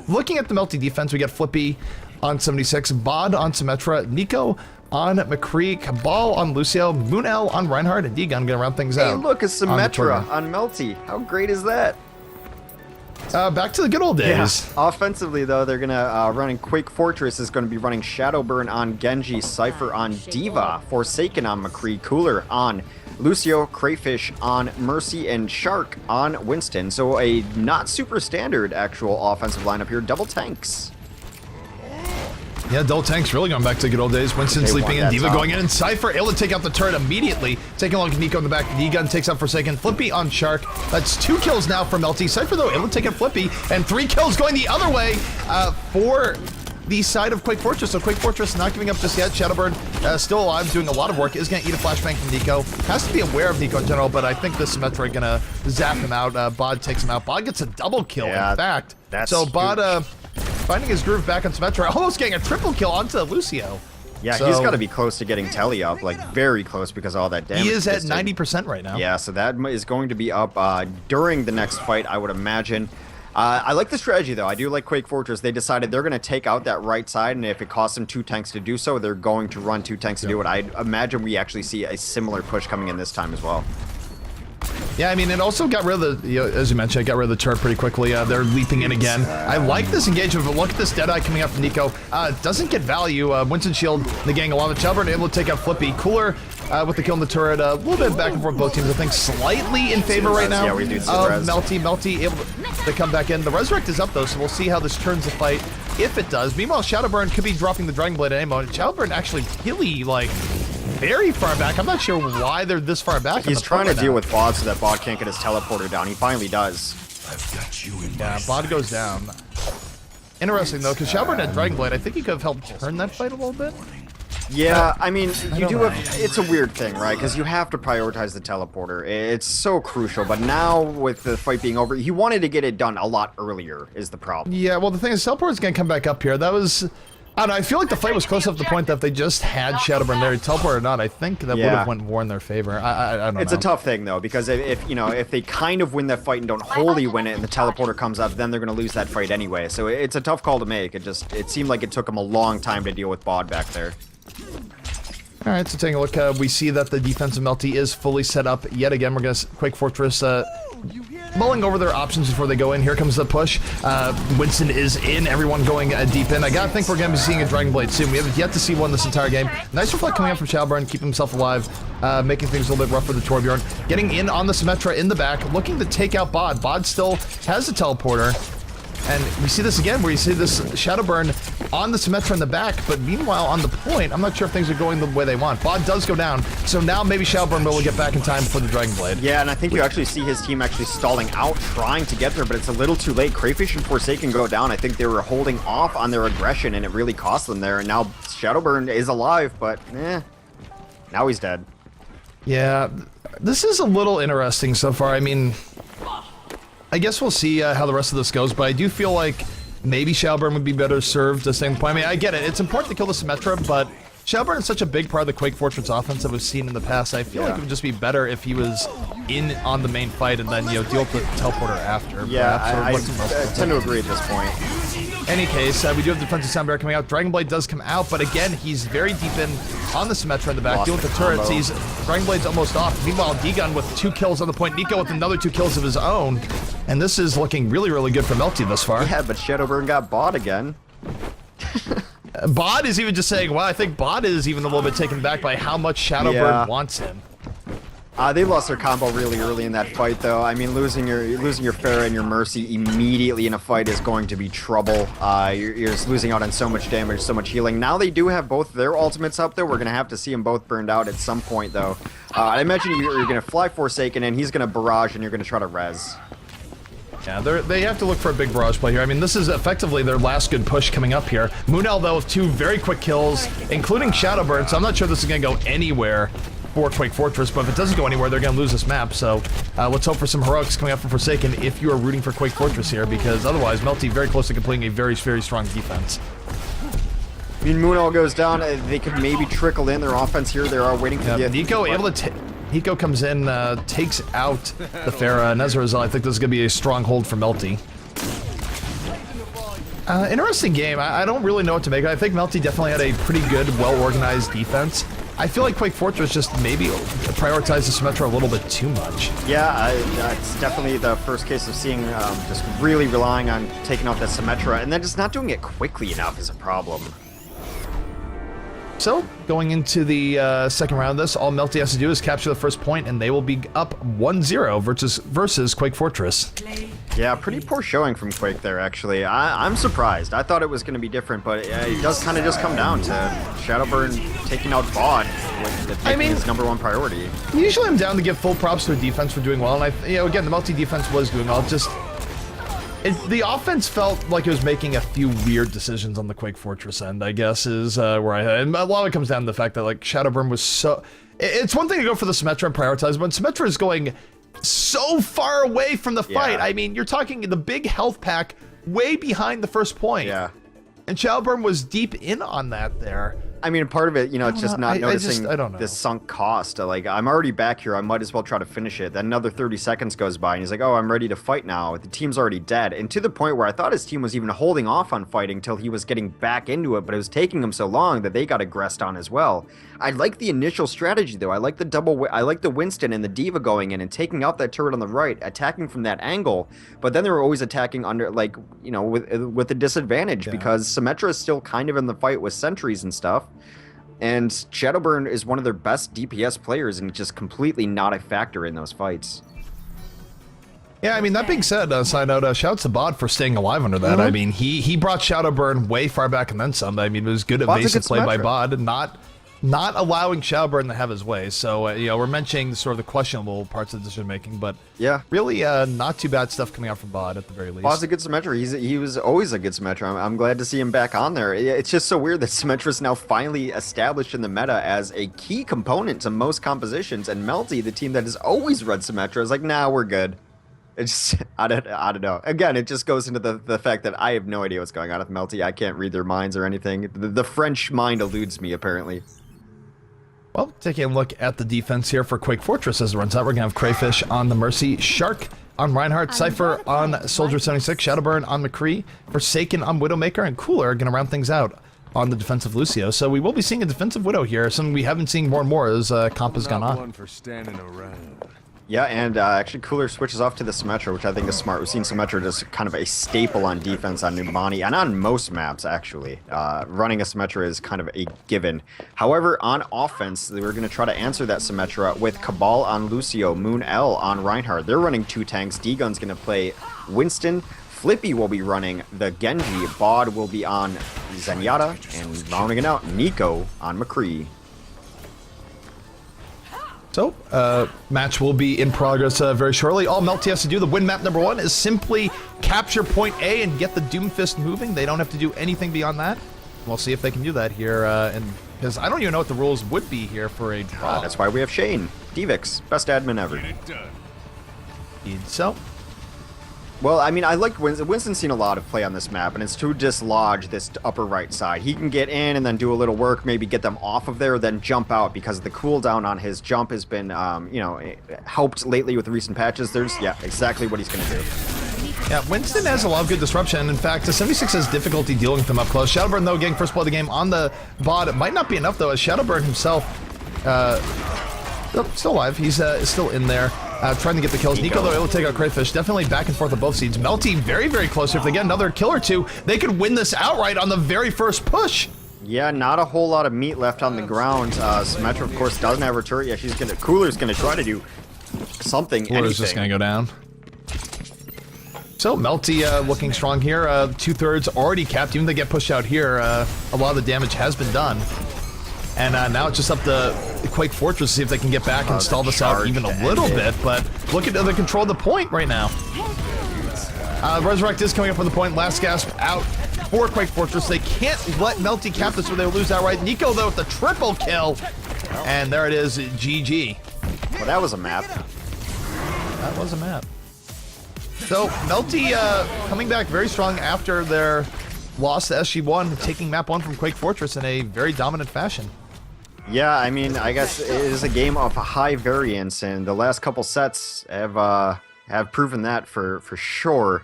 looking at the Melty defense, we got Flippy on 76, Bod on Symmetra, Nico on McCree, Cabal on Lucio, Moonel on Reinhardt, and D-Gun gonna round things out. Hey, look, a Symmetra on Melty. How great is that? Back to the good old days. Yeah. Offensively, though, they're gonna running Quake Fortress is going to be running Shadowburn on Genji, Cypher on Diva, Forsaken on McCree, Cooler on Lucio, Crayfish on Mercy, and Shark on Winston. So a not super standard actual offensive lineup here. Double tanks. Yeah, double tanks really going back to the good old days. Winston sleeping in, Diva going in, and Cypher able to take out the turret immediately. Taking along Nico in the back. D-Gun takes out Forsaken. Flippy on Shark. That's 2 kills now for Melty. Cypher, though, able to take out Flippy, and 3 kills going the other way for the side of Quake Fortress. So Quake Fortress not giving up just yet. Shadowburn still alive, doing a lot of work. Is going to eat a flashbang from Nico. Has to be aware of Nico in general, but I think the Symmetra going to zap him out. Bod takes him out. Bod gets a double kill, in fact. That's so huge. Bod finding his groove back on Symmetra, almost getting a triple kill onto Lucio. Yeah, so, he's got to be close to getting Telly up, like very close because of all that damage. He is at 90% right now. Yeah, so that is going to be up during the next fight, I would imagine. I like the strategy, though. I do like Quake Fortress. They decided they're going to take out that right side, and if it costs them 2 tanks to do so, they're going to run 2 tanks to do it. I imagine we actually see a similar push coming in this time as well. Yeah, I mean, it also got rid of the, as you mentioned, it got rid of the turret pretty quickly. They're leaping in again. I like this engagement, but look at this Deadeye coming up from Nico. Doesn't get value. Winston Shield negating a lot of Shadowburn, able to take out Flippy. Cooler with the kill on the turret. A little bit back and forth both teams, I think, slightly in favor right now. Yeah, we do see res. Melty able to come back in. The Resurrect is up, though, so we'll see how this turns the fight, if it does. Meanwhile, Shadowburn could be dropping the Dragon Blade at any moment. Shadowburn actually really, like, very far back. I'm not sure why they're this far back. He's trying to deal with Bod so that Bod can't get his teleporter down. He finally does. I've got you in Yeah, Bod goes down. Interesting, though, because Shadowburn had Dragon Blade. I think he could have helped turn that fight a little bit. Yeah, I mean, you do have... It's a weird thing, right? Because you have to prioritize the teleporter. It's so crucial, but now with the fight being over, he wanted to get it done a lot earlier is the problem. Yeah, well, the thing is, teleporter's going to come back up here. That was... I don't know, I feel like the fight was close enough to the point that if they just had Shadowburn there, teleport or not, I think that would have went more in their favor. I don't know. It's a tough thing, though, because if you know, if they kind of win that fight and don't wholly win it and the teleporter comes up, then they're going to lose that fight anyway. So it's a tough call to make. It seemed like it took them a long time to deal with Bod back there. All right, so taking a look, we see that the defensive Melty is fully set up yet again. We're going to Quake Fortress mulling over their options before they go in. Here comes the push. Winston is in. Everyone going deep in. I gotta think we're gonna be seeing a Dragon Blade soon. We have yet to see one this entire game. Nice reflect coming up from Shadowburn, keeping himself alive, making things a little bit rough for the Torbjorn. Getting in on the Symmetra in the back, looking to take out Bod. Bod still has the teleporter. And we see this again, where you see this Shadowburn on the Symmetra in the back, but meanwhile, on the point, I'm not sure if things are going the way they want. Bod does go down, so now maybe Shadowburn will get back in time for the Dragon Blade. Yeah, and I think you actually see his team actually stalling out, trying to get there, but it's a little too late. Crayfish and Forsaken go down. I think they were holding off on their aggression, and it really cost them there. And now Shadowburn is alive, but now he's dead. Yeah, this is a little interesting so far. I mean, I guess we'll see how the rest of this goes, but I do feel like maybe Shadowburn would be better served at the same point. I mean, I get it. It's important to kill the Symmetra, but Shadowburn is such a big part of the Quake Fortress offense that we've seen in the past. I feel like it would just be better if he was in on the main fight and then, you know, deal with the teleporter after. Yeah, I tend to agree at this point. Any case, we do have defensive sound barrier coming out. Dragon Blade does come out, but again, he's very deep in on the Symmetra in the back. Dealing with the turrets, he's Dragon Blade's almost off. Meanwhile, D-Gun with 2 kills on the point. Nico with another 2 kills of his own. And this is looking really, really good for Melty thus far. Yeah, but Shadowburn got bought again. Bod is even just saying, well, I think Bod is even a little bit taken back by how much Shadowburn wants him. They lost their combo really early in that fight, though. I mean, losing your Pharah and your Mercy immediately in a fight is going to be trouble. You're just losing out on so much damage, so much healing. Now they do have both their ultimates up, though. We're going to have to see them both burned out at some point, though. I imagine you're going to fly Forsaken, and he's going to barrage, and you're going to try to res. Yeah, they have to look for a big barrage play here. I mean, this is effectively their last good push coming up here. Moonel, though, with 2 very quick kills, including Shadowburn, so I'm not sure this is going to go anywhere for Quake Fortress, but if it doesn't go anywhere, they're going to lose this map, so let's hope for some heroics coming up from Forsaken if you are rooting for Quake Fortress here, because otherwise, Melty very close to completing a very, very strong defense. I mean, Moonel goes down, they could maybe trickle in their offense here. They are waiting for the... Nico able to... Nico comes in, takes out the Pharah, and as a result, I think this is going to be a stronghold for Melty. Interesting game. I don't really know what to make. I think Melty definitely had a pretty good, well-organized defense. I feel like Quake Fortress just maybe prioritized the Symmetra a little bit too much. Yeah, it's definitely the first case of seeing just really relying on taking out that Symmetra, and then just not doing it quickly enough is a problem. So, going into the second round of this, all Melty has to do is capture the first point, and they will be up 1-0 versus Quake Fortress. Yeah, pretty poor showing from Quake there, actually. I'm surprised. I thought it was going to be different, but it does kind of just come down to Shadowburn taking out Bod with making his #1 priority. Usually I'm down to give full props to a defense for doing well, and again, the Melty defense was doing well. The offense felt like it was making a few weird decisions on the Quake Fortress end, I guess, is where and a lot of it comes down to the fact that, like, Shadowburn was so... It's one thing to go for the Symmetra and prioritize, but Symmetra is going so far away from the fight. Yeah. I mean, you're talking the big health pack way behind the first point. Yeah. And Shadowburn was deep in on that there. I mean, part of it, it's just not noticing I don't know. this sunk cost. Like, I'm already back here. I might as well try to finish it. Then another 30 seconds goes by, and he's like, oh, I'm ready to fight now. The team's already dead. And to the point where I thought his team was even holding off on fighting till he was getting back into it, but it was taking him so long that they got aggressed on as well. I like the initial strategy, though. I like the Winston and the D.Va going in and taking out that turret on the right, attacking from that angle. But then they were always attacking under, like, with a disadvantage because Symmetra is still kind of in the fight with sentries and stuff. And Shadowburn is one of their best DPS players and just completely not a factor in those fights. Yeah, I mean, that being said, side note, shouts to Bod for staying alive under that. I mean, he brought Shadowburn way far back and then some. I mean, it was good evasive play by Bod, not allowing Shadowburn to have his way. So, we're mentioning sort of the questionable parts of the decision making, but yeah, really not too bad stuff coming out from Bod at the very least. Bod's a good Symmetra. He was always a good Symmetra. I'm glad to see him back on there. It's just so weird that Symmetra's now finally established in the meta as a key component to most compositions, and Melty, the team that has always run Symmetra, is like, nah, we're good. It's just, I don't know. Again, it just goes into the fact that I have no idea what's going on with Melty. I can't read their minds or anything. The French mind eludes me, apparently. Well, taking a look at the defense here for Quake Fortress as it runs out, we're going to have Crayfish on the Mercy, Shark on Reinhardt, Cypher on Soldier 76, Shadowburn on McCree, Forsaken on Widowmaker, and Cooler going to round things out on the defensive Lucio. So we will be seeing a defensive Widow here, something we haven't seen more and more as comp has gone on. For standing around. Yeah, and actually Cooler switches off to the Symmetra, which I think is smart. We've seen Symmetra just kind of a staple on defense on Numbani, and on most maps, actually. Running a Symmetra is kind of a given. However, on offense, we're going to try to answer that Symmetra with Cabal on Lucio, Moon L on Reinhardt. They're running 2 tanks. D-Gun's going to play Winston. Flippy will be running the Genji. Bod will be on Zenyatta, and rounding it out, Nico on McCree. So, match will be in progress very shortly. All Melty has to do, the win map #1, is simply capture point A and get the Doomfist moving. They don't have to do anything beyond that. We'll see if they can do that here, because I don't even know what the rules would be here for a draw. That's why we have Shane. Divix, best admin ever. So, well, I mean, I like Winston. Winston's seen a lot of play on this map, and it's to dislodge this upper right side. He can get in and then do a little work, maybe get them off of there, then jump out, because the cooldown on his jump has been, helped lately with recent patches. There's, yeah, exactly what he's going to do. Yeah, Winston has a lot of good disruption. In fact, the 76 has difficulty dealing with him up close. Shadowburn, though, getting first blood of the game on the Bod. It might not be enough, though, as Shadowburn himself, still alive. He's still in there. Trying to get the kills. Nico, though, able to take out Crayfish. Definitely back and forth on both sides. Melty very, very close. If they get another kill or two, they could win this outright on the very first push. Yeah, not a whole lot of meat left on the ground. Symmetra, of course, doesn't have her turret. Yeah, Cooler's gonna try to do something. Cooler's just gonna go down. So Melty looking strong here. 2/3 already capped. Even if they get pushed out here, a lot of the damage has been done. And now it's just up to Quake Fortress to see if they can get back and stall this out even a little bit. But look at the control of the point right now. Resurrect is coming up on the point. Last gasp out for Quake Fortress. They can't let Melty cap this or they'll lose outright. Nico, though, with the triple kill. And there it is, GG. Well, that was a map. That was a map. So Melty coming back very strong after their loss to SG1, taking map 1 from Quake Fortress in a very dominant fashion. Yeah, I mean, I guess it is a game of high variance, and the last couple sets have proven that for sure.